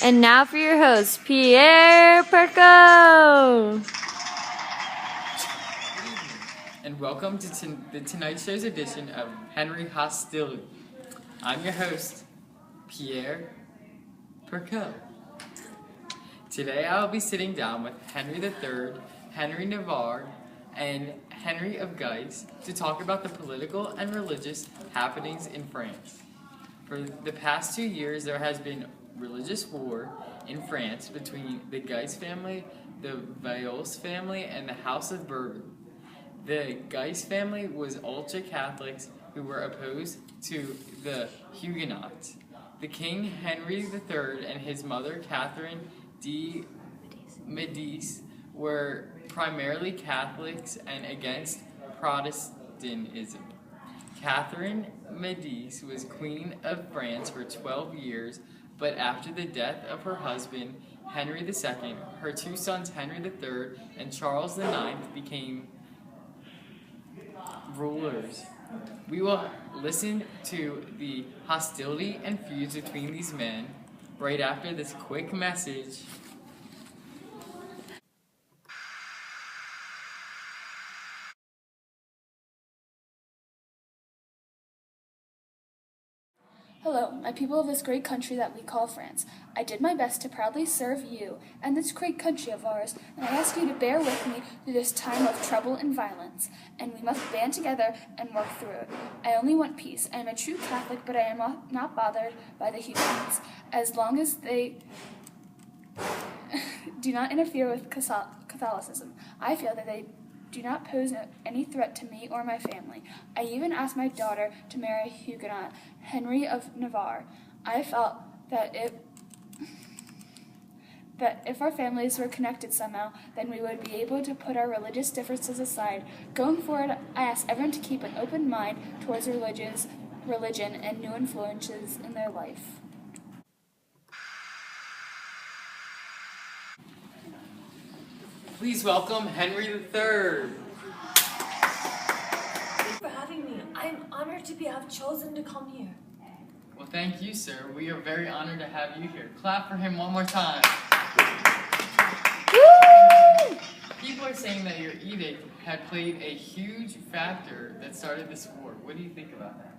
And now for your host, Pierre Perco. And welcome to the Tonight Show's edition of Henry Hostility. I'm your host, Pierre Perco. Today I will be sitting down with Henry III, Henry Navarre, and Henry of Guise to talk about the political and religious happenings in France. For the past 2 years, there has been religious war in France between the Guise family, the Valois family, and the House of Bourbon. The Guise family was ultra-Catholics who were opposed to the Huguenots. The King Henry III and his mother Catherine de Medici were primarily Catholics and against Protestantism. Catherine Medici was Queen of France for 12 years, but after the death of her husband, Henry II, her two sons Henry III and Charles IX became rulers. We will listen to the hostility and feuds between these men right after this quick message. Hello, my people of this great country that we call France. I did my best to proudly serve you and this great country of ours, and I ask you to bear with me through this time of trouble and violence, and we must band together and work through it. I only want peace. I am a true Catholic, but I am not bothered by the Huguenots, as long as they do not interfere with Catholicism. I feel that they do not pose any threat to me or my family. I even asked my daughter to marry a Huguenot, Henry of Navarre. I felt that if our families were connected somehow, then we would be able to put our religious differences aside. Going forward, I ask everyone to keep an open mind towards religion and new influences in their life. Please welcome Henry III. Thanks for having me. I am honored to have chosen to come here. Well, thank you, sir. We are very honored to have you here. Clap for him one more time. Woo! People are saying that your edict had played a huge factor that started this war. What do you think about that?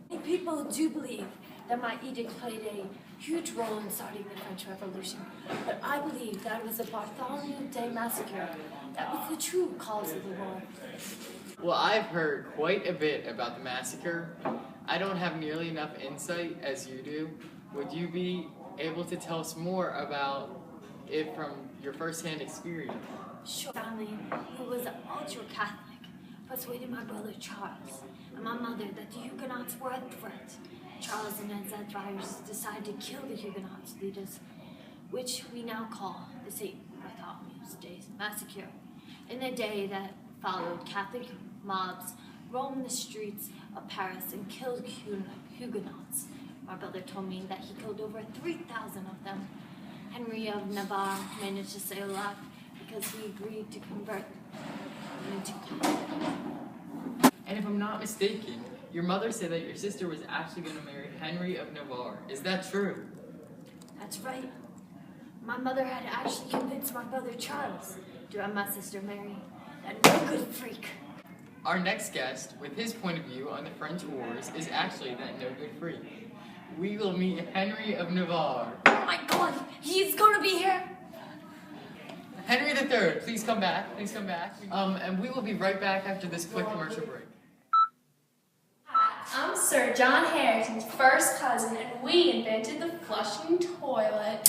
Many people do believe that my edict played a huge role in starting the French Revolution, but I believe that it was the Bartholomew Day Massacre that was the true cause of the war. Well, I've heard quite a bit about the massacre. I don't have nearly enough insight as you do. Would you be able to tell us more about it from your first-hand experience? Sure. Family, who was ultra-Catholic, persuaded my brother Charles and my mother that the Huguenots were a threat. Charles and his advisors decided to kill the Huguenots leaders, which we now call the St. Bartholomew's Day Massacre. In the day that followed, Catholic mobs roamed the streets of Paris and killed Huguenots. My brother told me that he killed over 3,000 of them. Henry of Navarre managed to stay alive because he agreed to convert into Catholic. And if I'm not mistaken, your mother said that your sister was actually going to marry Henry of Navarre. Is that true? That's right. My mother had actually convinced my brother Charles to have my sister marry that no good freak. Our next guest, with his point of view on the French wars, is actually that no good freak. We will meet Henry of Navarre. Oh my God, he's gonna be here. Henry III, please come back. Please come back. And we will be right back after this quick commercial break. I'm Sir John Harrington's first cousin, and we invented the flushing toilet.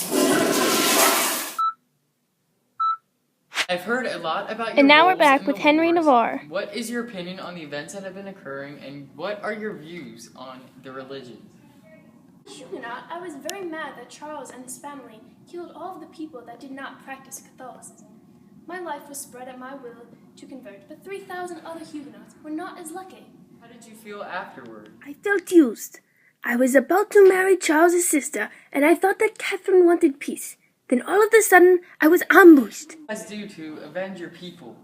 I've heard a lot about your And now we're roles back in with the Henry wars. Navarre. What is your opinion on the events that have been occurring, and what are your views on the religion? Huguenot, I was very mad that Charles and his family killed all of the people that did not practice Catholicism. My life was spread at my will to convert, but 3,000 other Huguenots were not as lucky. How did you feel afterward? I felt used. I was about to marry Charles's sister, and I thought that Catherine wanted peace. Then all of a sudden, I was ambushed. As due to avenge your people.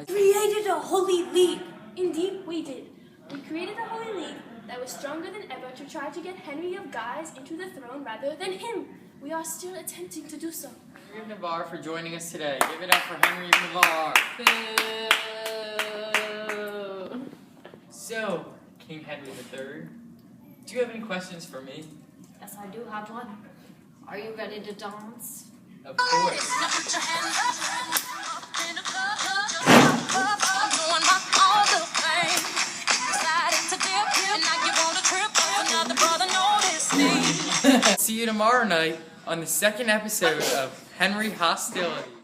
Created a holy league. Indeed, we did. We created a holy league that was stronger than ever to try to get Henry of Guise into the throne rather than him. we are still attempting to do so. Henry of Navarre for joining us today. Give it up for Henry of Navarre. Boo. So, King Henry III, do you have any questions for me? Yes, I do have one. Are you ready to dance? Of course. See you tomorrow night on the second episode of Henry Hostility.